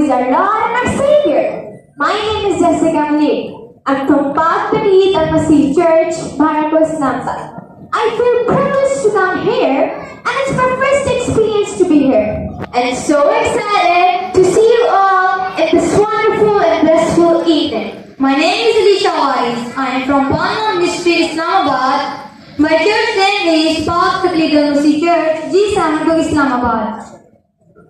is our Lord and our Savior. My name is Jessica Malik. I'm from Path Beneath Al-Masih Church, Bharatpur, Islamabad. I feel privileged to come here, and it's my first experience to be here. And so excited to see you all in this wonderful and blissful evening. My name is Alicia Wise. I am from Panna Ministry, Islamabad. My church name is Path Beneath Al-Masih Church, G. Samanpur, Islamabad.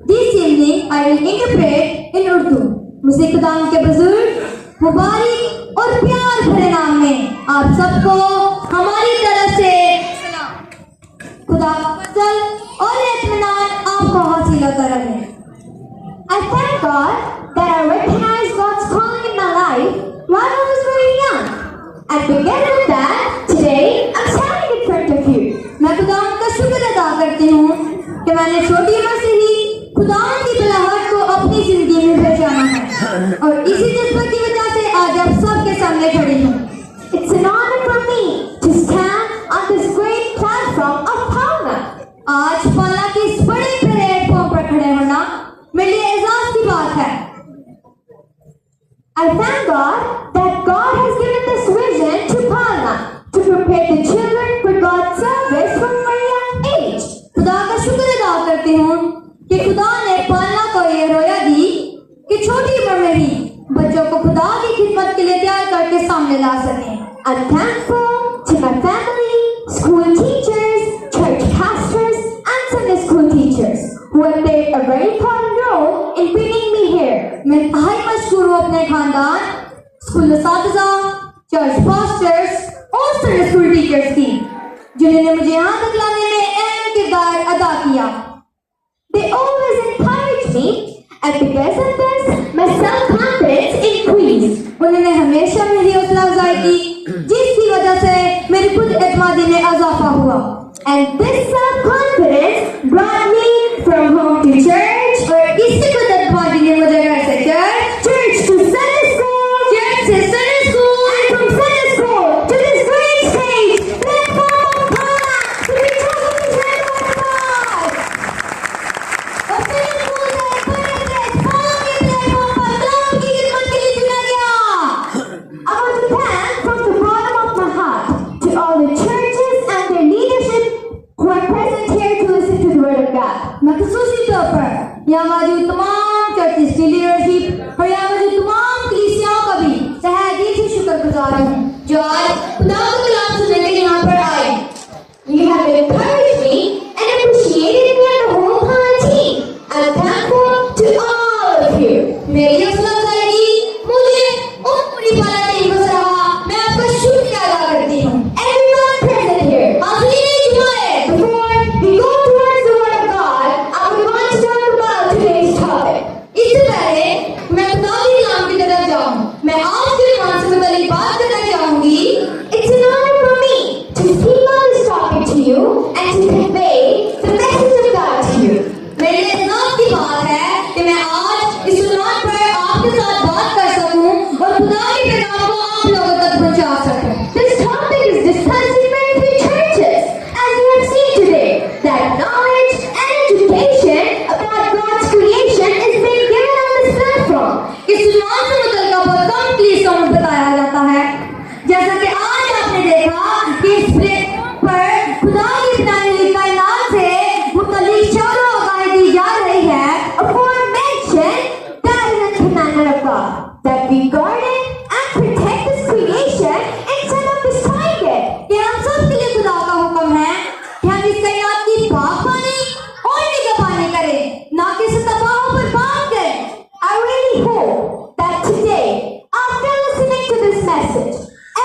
This evening I will interpret in Urdu. मुझे खुदाम के बुजुर्ग मुबारक और प्यार भरे नाम में आप सबको हमारी तरफ से सलाम। खुदा का फजल और इत्मीनान आपको हासिल होता रहे। I thank God that I recognized God's calling in my life while I was very young. And together with that, today I'm standing in front of you. मैं खुदाम का शुक्र अदा करती हूँ कि मैंने छोटी उम्र से ही खुदाम की तलावत को अपनी जिंदगी में पहचाना है और इसी जज्बे की वजह से आज आप सबके सामने खड़ी हूँ। It's an honor for me to stand on this great platform of Palna. आज पाला के इस बड़े प्लेटफॉर्म पर खड़े होना मेरे लिए एजाज की बात है। I thank God that God has given this vision to Palna to prepare the children for God's service from a young age. खुदा का शुक्र अदा करती हूँ कि खुदा ने पालना को ये रोया दी कि छोटी उम्र में ही बच्चों को खुदा की खिदमत के लिए तैयार करके सामने ला सकें। I'm thankful to my family, school teachers, church pastors, and Sunday school teachers who have played a very important role in bringing me here. मैं इंतहाई मशहूर हूँ अपने खानदान, स्कूल असातिज़ा, चर्च पास्टर्स और संडे स्कूल टीचर्स की, जिन्होंने मुझे यहाँ तक लाने में अहम किरदार अदा किया। They always encourage me, and because of this, my self-confidence increased. उन्होंने हमेशा मेरी हौसला अफजाई की, जिसकी वजह से मेरी खुद एतमादी में इजाफा हुआ। And this self-confidence brought me from home to church, और इसी खुद एतमादी ने मुझे घर से church to Sunday school, church से Sunday school, and from Sunday school to this great stage, platform of Palna, to be talking to the Word of God. और फिर स्कूल से बड़े प्लेटफॉर्म के प्लेटफॉर्म पर खुदा की खिदमत के लिए चुना गया। I want to thank from the bottom of my heart to all the churches and their leadership who are present here to listen to the Word of God. मैं खुसूसी तौर पर यहाँ मौजूद तमाम चर्चेस की लीडरशिप और यहाँ मौजूद तमाम कलीसियाओं का भी तहे दिल से शुक्रगुजार हूँ जो आज खुदा का कलाम सुनने के लिए यहाँ पर आए। You have encouraged me and appreciated me and the whole Palna team. I'm thankful to all of you. मेरी हौसला अफजाई की मुझे उन पूरी पाला टीम को सराहा, मैं आपका शुक्रिया अदा करती हूँ। Everyone present here. हाज़रीन जुमाए, Before we go towards the Word of God, I would want to talk about today's topic. इससे पहले मैं खुदा के कलाम की तरफ जाऊँ, मैं आज के ईमान से मुतालिक बात करना चाहूँगी। It's an honor for me to speak on this topic to you and to convey the message of God to you. मेरे लिए इज़्ज़त की बात है कि मैं आज इस उन्वान पर आपके साथ बात कर सकूं और खुदा के पैगाम को आप लोगों तक पहुंचा सकूं। This topic is discussed in many of your churches, as you have seen today, that knowledge and education about God's creation is being given on this platform. इस उन्वान से मुतल्लिक़ बहुत कम कलीसियों में बताया जाता है, जैसा कि आज आपने देखा कि इस प्लेटफॉर्म पर खुदा की बनाई हुई कायनात से मुतल्लिक़ शौक़ और आगाही दी जा रही है। Aforementioned, that is a commandment of God, that we guard it and protect this creation instead of destroying it. कि हम सब के लिए खुदा का हुक्म है कि हम इस कायनात की बागबानी और निगहबानी करें, ना कि इसे तबाह और बर्बाद करें। I really hope that today, after listening to this message,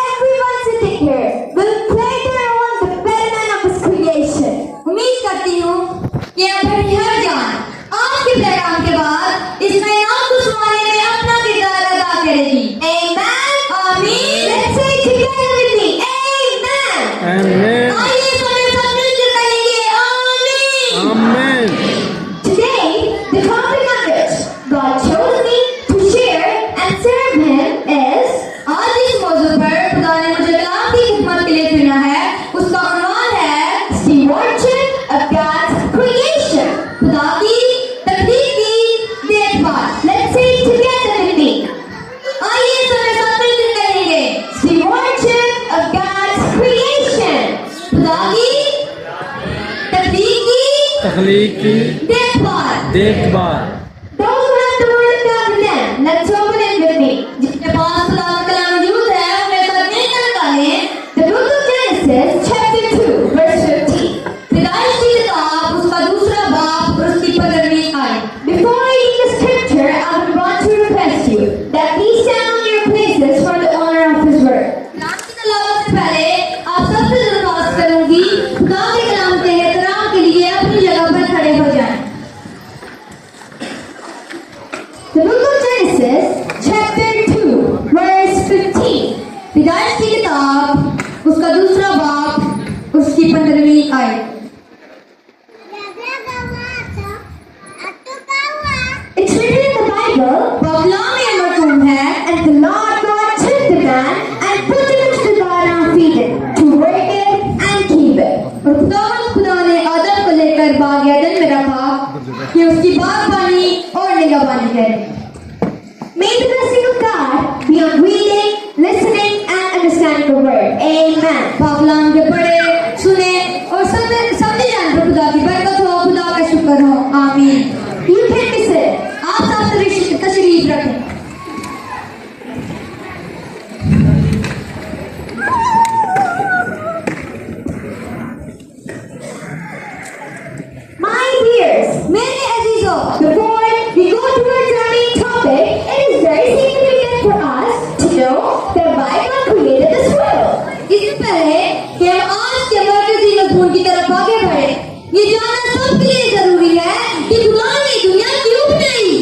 everyone sitting here will play their role in the betterment of this creation. उम्मीद करती हूँ कि आप हर जान आज के पैगाम के बाद इस कायनात को संभालने में अपना किरदार अदा करेगी। Amen. आमीन। Let's say it together with me. Amen. Amen. आइए समय साथ मिलकर कहेंगे आमीन। Amen. Today, the topic on which God chose me to share जंगली की देखभाल। देखभाल। Those who have the word of God in them, let's open it with me. जिसके पास खुदा का कलाम मौजूद है वो मेरे साथ मिलकर निकालें। The book of Genesis, chapter 2, verse 15. पैदाइश की किताब उसका दूसरा बाप और उसकी 15वीं आयत। Before reading the scripture, I would want to request you that please stand on your places for the honor of His word. कलाम की तलावत से पहले आप सबसे दरख्वास्त करूंगी खुदा के कलाम के एहतराम के लिए अपनी जगह पर खड़े हो जाएं। The book of Genesis, chapter 2, verse 15. पैदाइश की किताब उसका दूसरा बाप उसकी 15वीं आयत। It's written in the Bible, कलाम में मरकूम है and the Lord God took the man and put him into the garden of Eden to work it and keep it. और खुदा ने आदम को लेकर बाग एदन में रखा कि उसकी बागबानी और निगहबानी करे। May the blessing of God be on reading, listening, and understanding the word. Amen. कलाम के पढ़े सुने और समझे जाने पर खुदा की बरकत हो, खुदा का शुक्र हो। आमीन। You can be seated. आप सब तशरीफ रखें। My dears, मेरे अजीजों, before we go towards our main topic, it is very significant for us to know that Bible created this world. इससे पहले कि हम आज के मरकजी मजमून की तरफ आगे बढ़े, ये जानना सबके लिए जरूरी है कि खुदा ने दुनिया क्यों बनाई।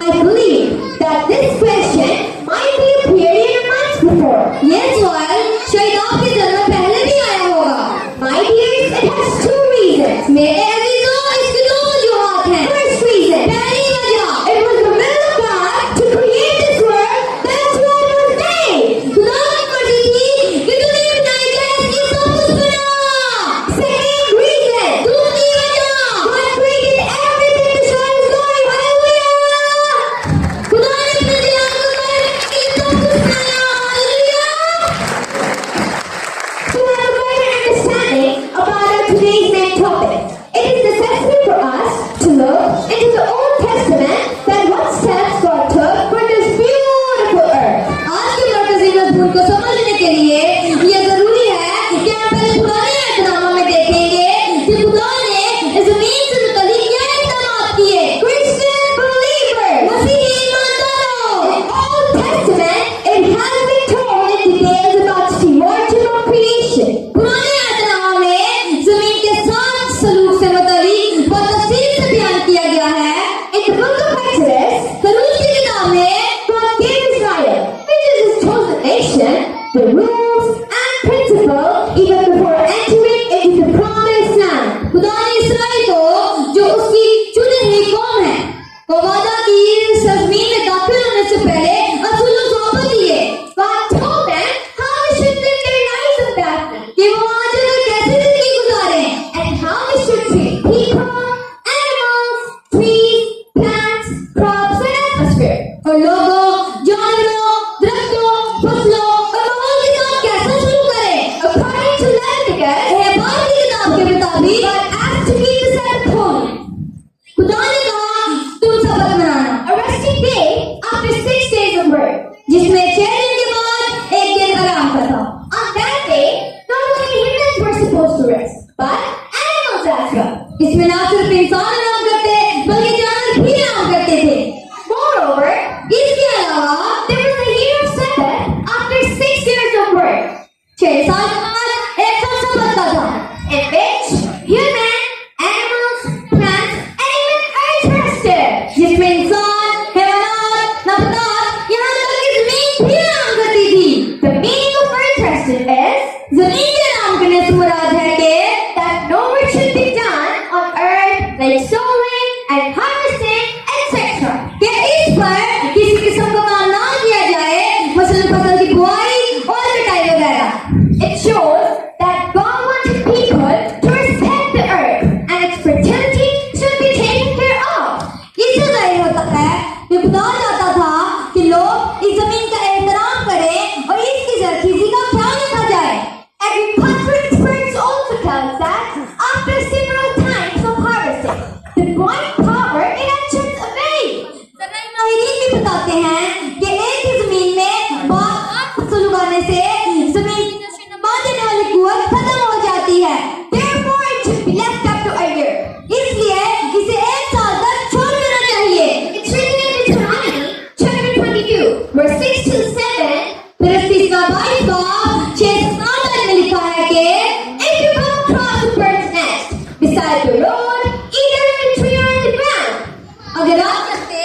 I believe that this question might be appeared in your minds before. ये सवाल शायद आपके जन्म में पहले भी आया होगा। My dears, it has two reasons. मेरे अजीजों, इसकी दो वजूहात हैं। First reason, पहली वजह, it was the will of God to create this world. That's why it was made. खुदा की मर्जी थी कि दुनिया बनाई जाए, इसलिए सब कुछ बना। Second reason, दूसरी वजह, God created everything to show His glory. Hallelujah! खुदा ने अपने जलाल को जाहिर करने के लिए सब कुछ बनाया। Hallelujah. To have a better understanding about our today's main topic, it is necessary for us to look into the Old Testament that what steps God took for this beautiful earth. आज के मरकजी मजमून को समझने के लिए ये जरूरी है कि हम पहले पुराने अहदनामा में देखेंगे कि खुदा ने इस जमीन से मुतल्लिक क्या इक़दामात किए। Christian believers, मसीही ईमानदारों, in Old Testament, it has been told in details about the origin of creation. पुराने अहदनामा में जमीन के साथ सलूक से मुतल्लिक बहुत तफसील से बयान किया गया है। In the book of Exodus, खरूज की किताब में God gave Israel, which is His chosen nation, the rules and principles even before entering into the promised land. खुदा ने इसराइल को जो उसकी चुनी हुई कौम है वो वादा की सरजमीन में दाखिल होने से पहले असूल और ज़ाब्ते दिए God told them how they should live their lives of that कि वो वहाँ जाकर कैसे जिंदगी गुजारें and how they should treat people, animals, trees, plants, crops, and atmosphere. और लोगों, जानवरों, दरख्तों, फसलों और माहौल के साथ कैसा सलूक करें। According to Leviticus, एहबार की किताब के मुताबिक God asked to keep the Sabbath holy, खुदा ने कहा तुम सबक मनाना, a resting day after 6 days of work. जिसमें 6 दिन के बाद एक दिन आराम का था। On that day, not only humans were supposed to rest, but animals as well. इसमें ना सिर्फ इंसान आराम करते बल्कि जानवर भी आराम करते थे। Moreover, इसके अलावा there was a year of Sabbath बताते हैं कि एक ही जमीन में बहुत फसल उगाने से जमीन की नशो-नुमा देने वाली कुव्वत खत्म हो जाती है। Therefore, it should be left up to a year. इसलिए इसे एक साल तक छोड़ देना चाहिए। It's written in Deuteronomy chapter 22, verse 6 to 7. फिलिस्तीना 22:6-7 में लिखा है कि If you come across a bird's nest beside the road, either in a tree or on the ground, अगर आप सकते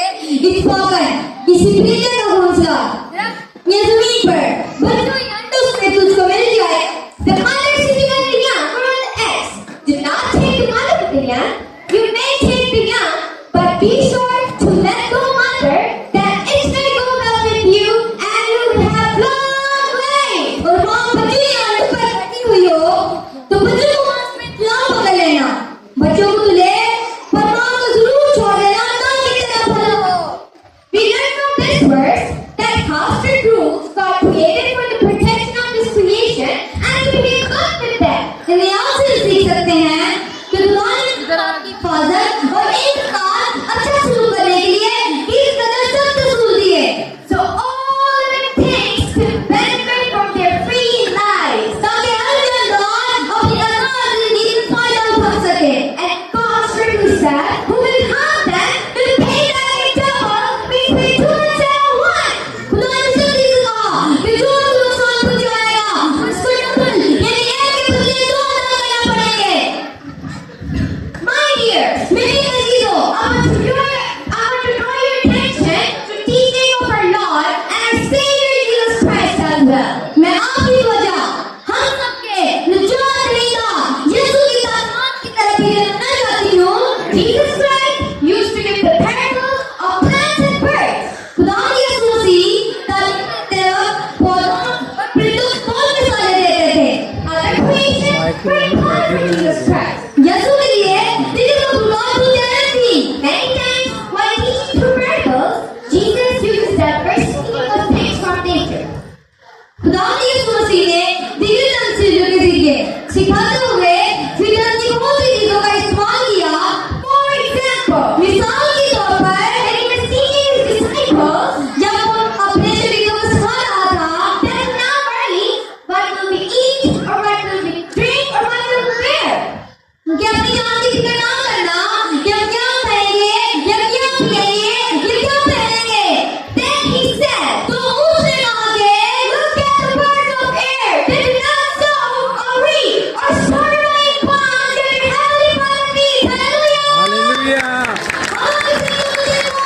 इत्फाकन किसी परिंदे का घोंसला या जमीन पर बच्चों या अंडों से तुझको मिल जाए, the mother sitting on the young or on the eggs, do not take the mother with the young. You may take the young, but be sure to let go mother, that it may go well with you and you will have long life. और माँ बच्चों या अंडों पर बैठी हुई हो तो बच्चों को माँ समेत लाओ पकड़ लेना। बच्चों को तो ले पर माँ को जरूर छोड़ देना ताकि तेरा भला हो। We learn from this verse that house and rules God created for the protection of His creation and to be good with them. इन्हें आपसे सीख सकते हैं कि खुदा ने आपकी हिफाजत और एक साथ अच्छा सलूक करने के लिए इस कदर सख्त असूल दिए। So all living things could benefit from their free lives. ताकि हर जानदार अपनी आजाद जिंदगी से फायदा उठा सके। And God strictly said, who will harm them will pay them in double between 2 and 1. खुदा ने सख्ती से कहा कि जो उनको नुकसान पहुंचाएगा उसको डबल यानी एक के बदले दो अदा करना पड़ेंगे। My dears, मेरे अजीजों, I want to draw your attention to teaching of our Lord and our Savior Jesus Christ as well. मैं आपकी वजह हम सबके निजात दहिंदा यीशु की तालीमात की तरफ भी रखना चाहती हूँ। Jesus Christ used to give the parables of plants and birds. खुदा यीशु मसीह तालीम देते वक्त पौधों और परिंदों को बहुत मिसालें देते थे। Other creation very hard for Jesus Christ. यीशु के लिए दिल को बुलंद हो जाना थी। Many times while teaching through parables, Jesus uses diversity of things from nature. खुदा यीशु मसीह ने दिव्य ढंग से जो के जरिए सिखाते हुए फितरत की बहुत सी चीजों का इस्तेमाल किया। For example, मिसाल के तौर पर when he was teaching his disciples जब वो अपने शरीरों को सिखा रहा था that not worry what will we eat or what will we drink or what will we wear. कि अपनी जान की फिक्र ना करना कि हम क्या खाएंगे या क्या पिएंगे या क्या पहनेंगे। Then he said, तो उसने कहा कि look at the birds of air. They do not sow or reap or store away in barns, and your heavenly Father feeds. Hallelujah. Hallelujah. हम किसी को देखो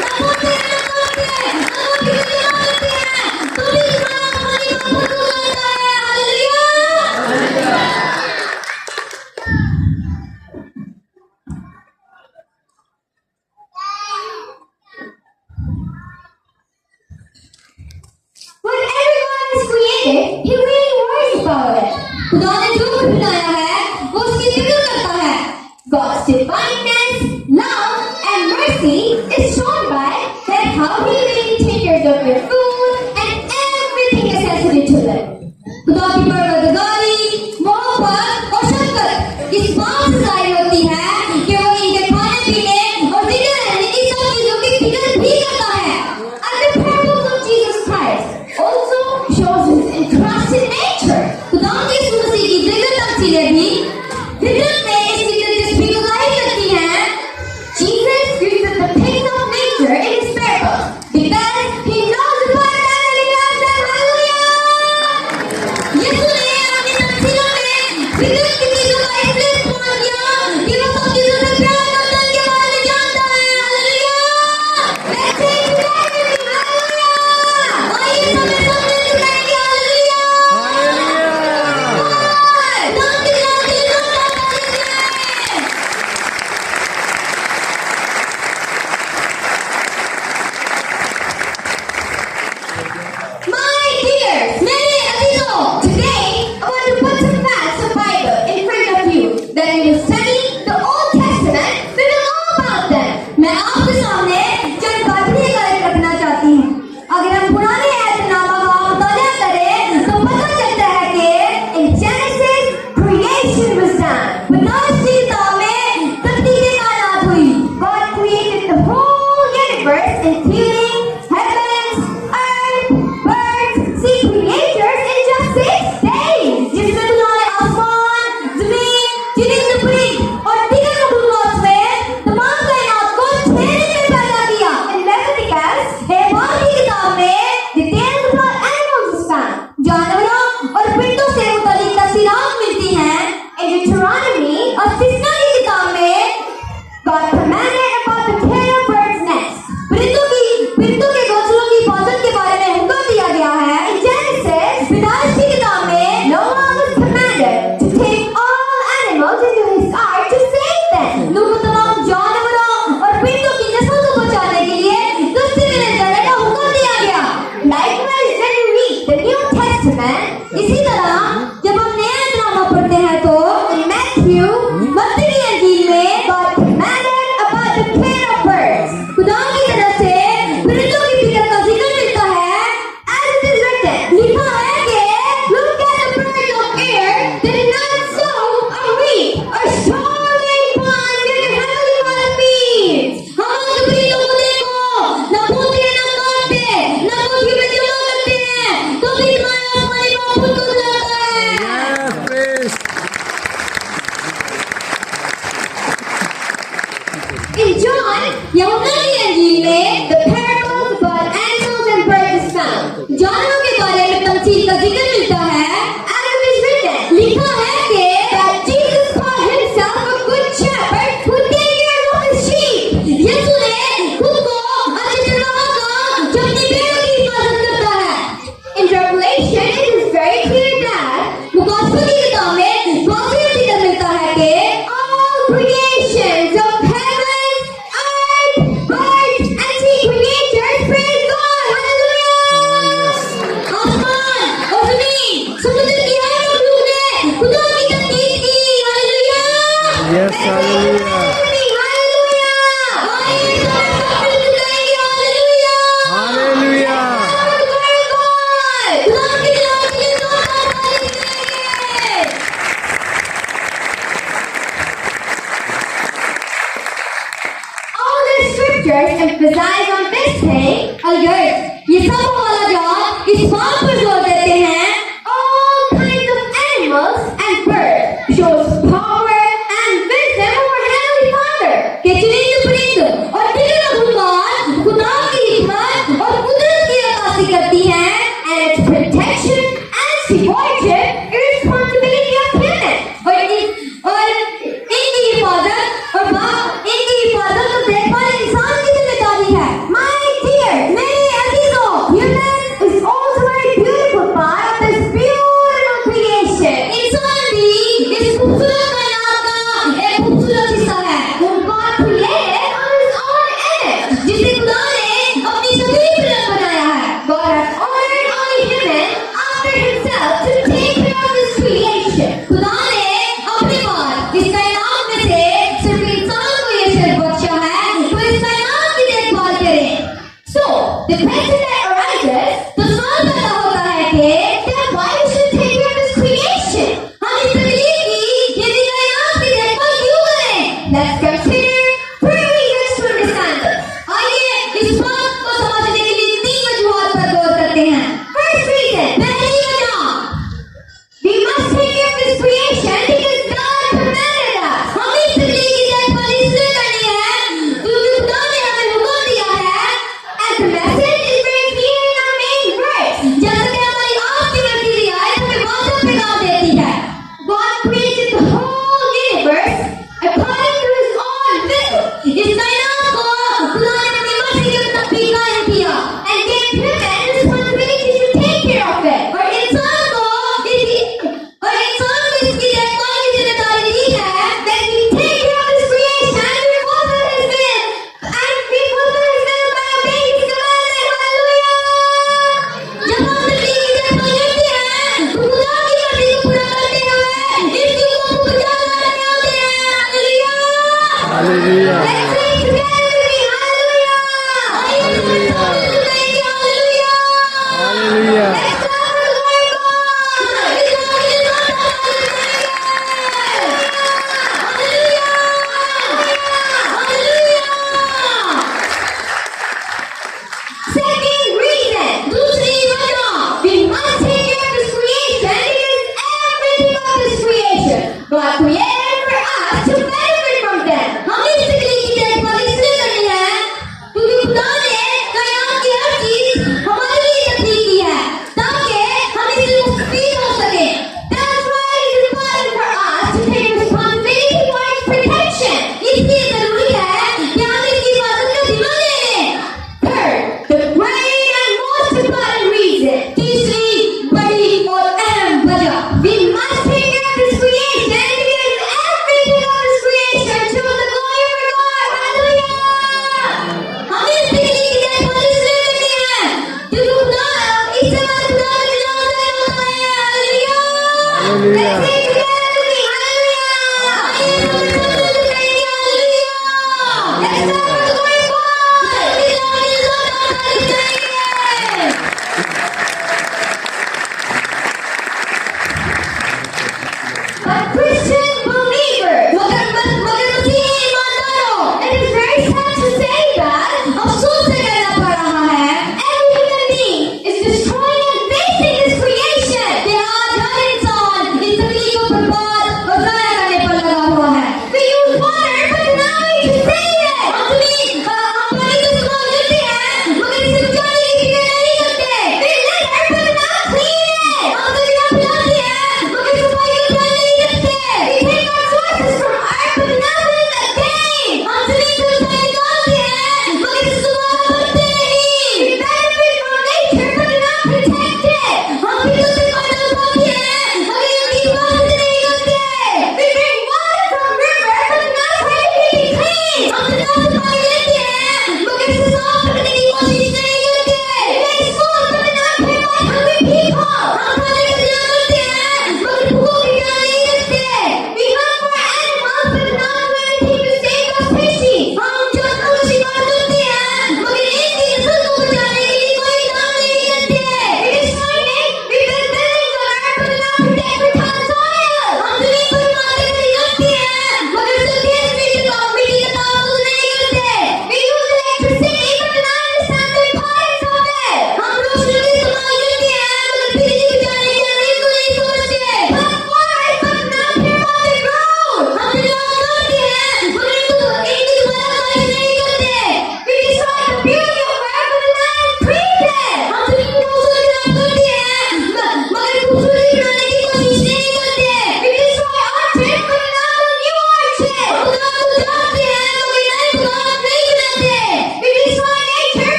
ना बोलते हैं ना बोलते हैं ना वो किसी को जानते हैं तो भी तुम्हारा हमारी बात को जानता है। Hallelujah. When everyone is created, he really worries about it. खुदा ने जो कुछ बनाया है वो उसकी फिक्र करता है। God's divineness, love, and mercy is shown by that how he really takes care of your food and everything necessary to live. खुदा की परवरदिगारी, मोहब्बत और शफकत इस बात से जाहिर होती है कि वो इनके खाने पीने और जिंदा रहने की सब चीजों की फिक्र भी करता है। And the parables of Jesus Christ also shows his interested nature. खुदा यीशु मसीह की दिव्य तफसीलें भी फितरत में इसकी दिलचस्पी को जाहिर करती हैं। Jesus uses the things of nature in his parables because he knows about सब वाला जात इस बात पर जोर देते हैं all kinds of animals and birds shows power and wisdom of our Heavenly Father. कि चुनिंद परिंद और दिल भगवान खुदा की हिकमत और कुदरत की अक्कासी करती हैं And its protection and stewardship is responsibility of humans. और इनकी हिफाजत और इनकी हिफाजत और देखभाल इंसान की जिम्मेदारी है। My dear, मेरे अजीजों, human is also a beautiful part of this beautiful creation. इंसान भी इस खूबसूरत कायनात का एक खूबसूरत हिस्सा है Whom God created on His own image. जिसे खुदा ने अपनी छवि में बनाया है। God has honored only human after Himself to take care of His creation. खुदा ने अपने बाद इस कायनात में से सिर्फ इंसान को ये शर्फ बख्शा है तो इस कायनात की देखभाल करे। So, the question that arises, तो सवाल पैदा होता है कि then why we should take care of His creation? हम इस तकलीफ की यानी कायनात की देखभाल क्यों करें? Let's consider three reasons to understand this. आइए इस बात को समझने के लिए तीन वजूहात पर गौर करते हैं। First reason, पहली वजह, we must take care of His creation because God commanded us. हम इस तकलीफ की देखभाल इसलिए करनी है क्योंकि खुदा ने हमें हुक्म दिया है। And the message is very clear in our main verse. जैसा कि हमारी आज की वर्ती रियायत हमें वादा पैगाम देती है। God created the whole universe according to His own will इस कायनात को खुदा ने अपनी मर्जी के मुताबिक कायम किया and gave human responsibility to take care of it. और इंसान को इसकी देखभाल की जिम्मेदारी दी है That we take care of His creation and we fulfill His will. And we fulfill His will by obeying His commandment. Hallelujah! जब हम तकलीफ की देखभाल करते हैं तो खुदा की मर्जी को पूरा करते हुए इसकी हुक्म को बजा लाने आते हैं। Hallelujah. Let's sing together with me. Hallelujah! आइए हम साथ मिलकर गाएंगे hallelujah. Hallelujah. Let's clap for the Lord God. इस बात के साथ हालेलुया। हालेलुया। Second reason, दूसरी वजह, we must take care of His creation because everything of His creation God created for us to benefit from them. हम इस तकलीफ की देखभाल इसलिए करनी है क्योंकि खुदा ने कायनात की हर चीज हमारे लिए तख्लीक की है ताकि हम इससे मुस्तफीद हो सके। That's why it is important for us to take responsibility for its protection. इसलिए जरूरी है कि हम इसकी हिफाजत का जिम्मा ले लें। Third, the great and most important reason, तीसरी बड़ी और अहम वजह, we must take care of His creation because everything of His creation shows the glory of our God. Hallelujah! हम इस तकलीफ की देखभाल इसलिए करनी है क्योंकि खुदा इससे हमारे खुदा का जलाल ज़ाहिर होता है। Hallelujah. Let's sing together with me. Hallelujah! आइए हम साथ मिलकर गाएंगे hallelujah. Let's clap for the Lord God. But Christian believers, it is very sad to say that every human being is destroying and wasting His creation. कि आज हर इंसान इस तकलीफ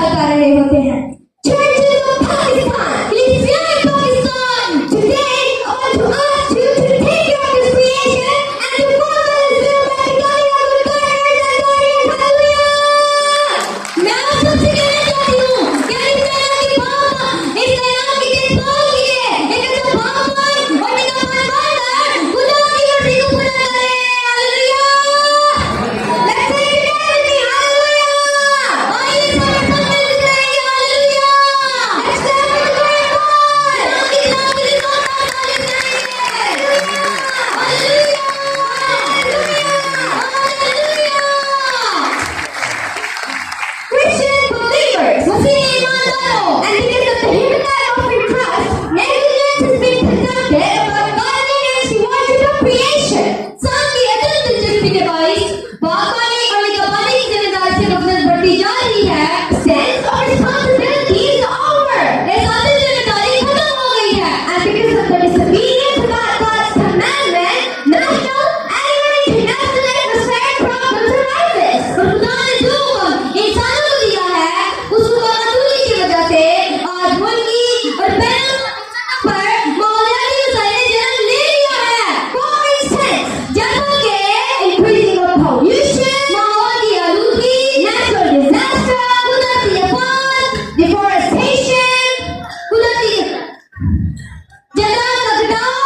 इंतजार कर रहे होते हैं। Churches of Pakistan, कलीसियाएं Pakistan, today I want to ask you to take care of this creation and to follow His will by becoming a good gardeners and warriors. Hallelujah! मैं आप सबसे कहना चाहती हूँ कि इस तरह की भावना, इस तरह की देखभाल कीजिए, एक अच्छा भाववान और निगहबान बनकर खुदा की मर्जी को पूरा करें। Hallelujah! Let's say it together with me. Hallelujah! आइए सारे साथ मिलकर कहेंगे hallelujah! Let's celebrate the great God. खुदा की नाम के लिए बहुत तारीफ करेंगे। हालेलुया! हालेलुया! Christian believers, मसीही ईमानदारों, and because of the hypocrite of your trust, negligence has been conducted about gardening and stewardship of creation. इंसान की अटल दिलचस्पी के बाइस बागबानी और निगहबानी की जिम्मेदारी से गफलत बढ़ती जा रही है। Sense of responsibility is over. इस आदत जिम्मेदारी खत्म हो गई है। And because of the disobedience about God's commandment, national and even international atmospheric problems arises. और खुदा ने जो हुक्म इंसानों को दिया है, उस हुक्म अतुल्य की वजह से आज मुल्की और बैनुल-अक़वामी पर माहौलियाती मसाइल ने जन्म ले लिया है। For instance, जैसा कि increasing of pollution, माहौल की आलूगी, natural disaster, कुदरती आफत, deforestation, कुदरती जंगलात का कटाव,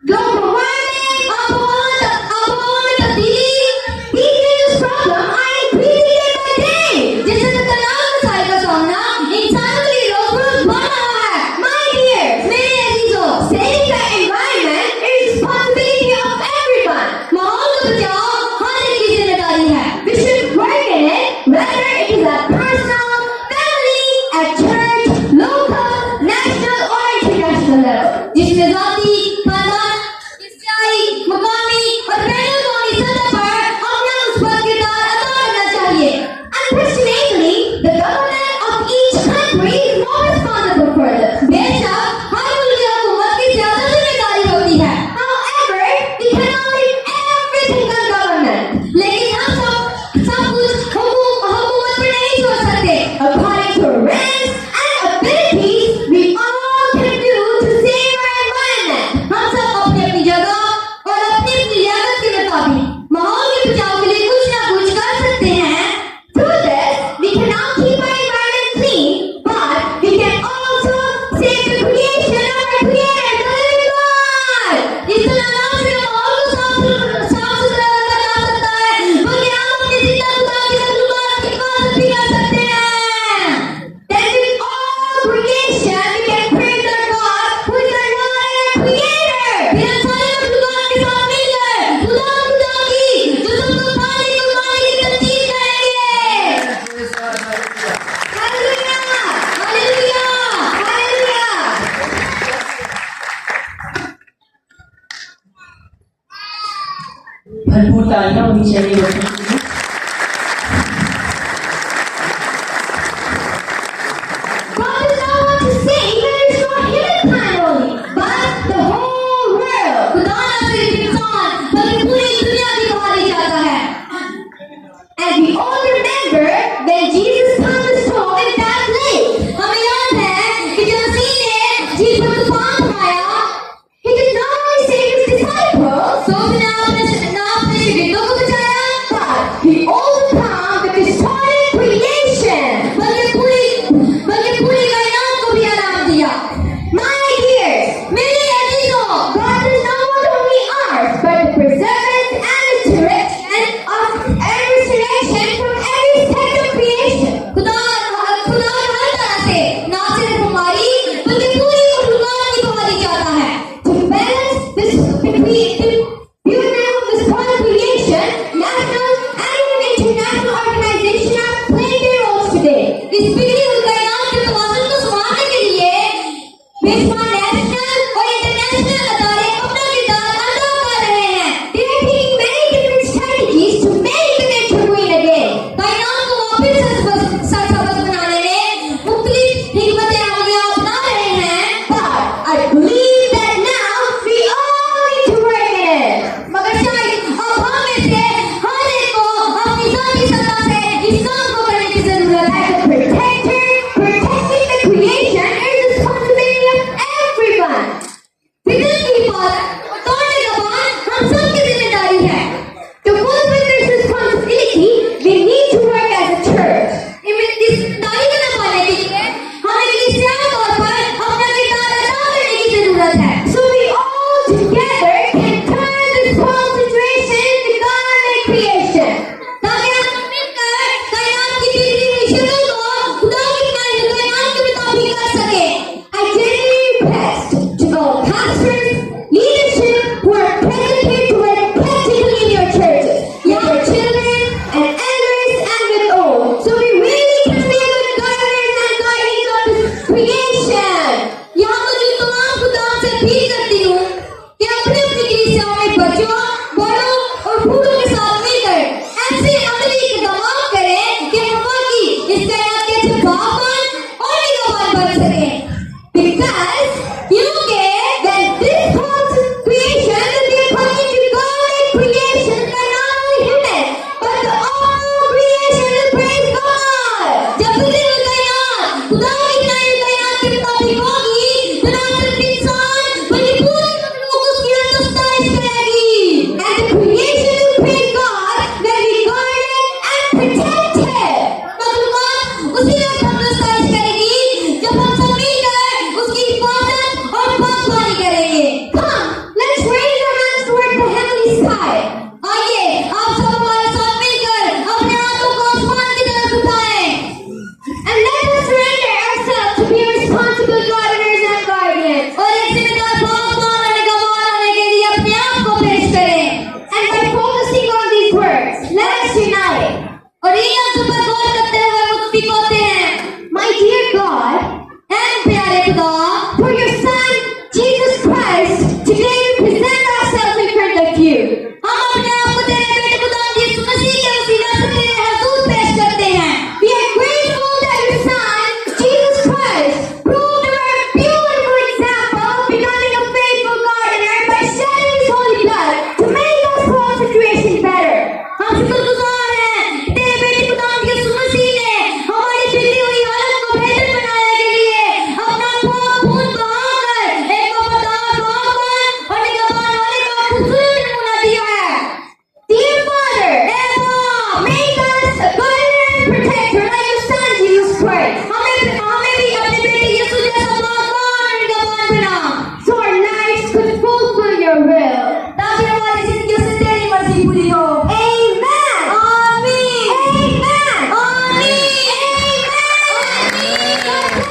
global warming. आबोहवा में तब्दीली, These serious problems are increasing day by day. जैसे खतरनाक मसाइल का सामना इंसानों के लिए रोज-बरोज बढ़ रहा है। My dears, मेरे अजीजों, saving the environment is responsibility of everyone. माहौल को बचाओ हर एक की जिम्मेदारी है। We should work in it, whether it is at personal, family, at church, local, national, or international level. जिसमें जाति, खानदान, इस्लामी, मुकामी और बैनुल-अक़वामी सतह पर अपना मुस्बत किरदार अदा करना चाहिए। Unquestionably, the government of each country is more responsible for this. बेशक हर मुल्क की हुकूमत की ज्यादा जिम्मेदारी होती है, However, we cannot leave everything on government. लेकिन हम सब कुछ हुकूमत पर नहीं छोड़ सकते। According to ranks and abilities, we all can do to save our environment. हम सब अपनी अपनी जगह और अपनी अपनी लियाकत के मुताबिक माहौल के बचाव के लिए कुछ ना कुछ कर सकते हैं। Through this, we can now keep our environment clean, but we can also save the creation of our Creator, the living God. इस तरह ना सिर्फ माहौल को साफ सुथरा रखा जा सकता है, बल्कि हम अपनी जिंदा खुदा की मखलूकात की हिफाजत भी कर सकते हैं। Then with all creation, we can praise our God, who is our Lord and our Creator. फिर हम सारे मखलूकात के साथ मिलकर खुदा की जो सबको खालिक और मालिक की तस्दीक करेंगे। Hallelujah! हालेलुया! Hallelujah! भरपूर तालियां होनी चाहिए बच्चों के लिए। God does not want to save and restore humankind only, but the whole world. खुदा ना सिर्फ इंसान बल्कि पूरी दुनिया की बहाली चाहता है। And we all remember when Jesus calmed the storm in that lake. हमें याद है कि जब मसीह ने झील पर तूफान थमाया, He did not only save his disciples, तो उसने ना अपने शागिर्दों को बचाया, but protector. Protecting the creation is the responsibility of everyone. फितरत की हिफाजत और तोड़ने का बात हम सब की जिम्मेदारी है। To fulfill this responsibility, we need to work as a church. इस दायित्व को निभाने के लिए हमें क्रिस्चियन तौर पर अपना किरदार अदा करने की जरूरत है। So we all together can turn this whole situation to God and creation. ताकि हम मिलकर कायनात की बिगड़ी हुई शक्ल को खुदा की कायनात के मुताबिक कर सके। I genuinely request to all pastors, leadership who are present here to work practically in your churches, with your children and elders and with all, so we really can be good governors and guardians of this creation. यहाँ मौजूद तमाम खुदा से appeal करती हूँ कि अपने अपनी कलीसियाओं में बच्चों, बड़ों और बूढ़ों के साथ मिलकर ऐसे अमली इक़दाम करें कि हम वाकई इस कायनात के जवाबदार और निगहबान बन सकें। Because क्योंकि when this whole creation will be according to God and creation, and not only human, but the all creation will praise God. जब बिगड़ी हुई कायनात खुदा की बनाई हुई कायनात के मुताबिक होगी तो ना सिर्फ इंसान बल्कि पूरी मखलूक उसकी सताइश करेगी। And the creation will praise God when we guard it and protect it. मखलूकात उसी वक्त हम सताइश करेगी जब हम सब मिलकर उसकी हिफाजत और बागबानी करेंगे। Come, let's raise our hands toward the heavenly sky. आइए आप सब हमारे साथ मिलकर अपने हाथों को आसमान की तरफ उठाएं And let us surrender ourselves to be responsible gardeners and guardians. और एक जिम्मेदार बागबान और निगहबान होने के लिए अपने आप को पेश करें। And by focusing on these words, let us unite. और इन लफ्ज़ों पर गौर करते हुए मुत्फिक होते हैं। My dear God, ऐ प्यारे खुदा, for your Son, Jesus Christ, today we present ourselves in front of you. हम अपने आप को तेरे बेटे खुदा यीशु मसीह के वसीला से तेरे हुजूर पेश करते हैं। We are grateful that your Son, Jesus Christ, proved our beautiful example of becoming a faithful gardener by shedding his holy blood to make our whole situation better. हम शुक्रगुजार हैं तेरे बेटे खुदा यीशु मसीह ने हमारी बिगड़ी हुई हालत को बेहतर बनाने के लिए अपना खून बहाकर एक वफादार बागबान और निगहबान होने का खूबसूरत नमूना दिया है। Dear Father, ऐ बाप, make us a gardener and protector like your Son, Jesus Christ, हमें भी अपने बेटे यीशु जैसा बागबान और निगहबान बना so our lives could fulfill your will. ताकि हमारी जिंदगी से तेरी मर्जी पूरी हो। Amen. आमीन। Amen. आमीन। Amen. आमीन।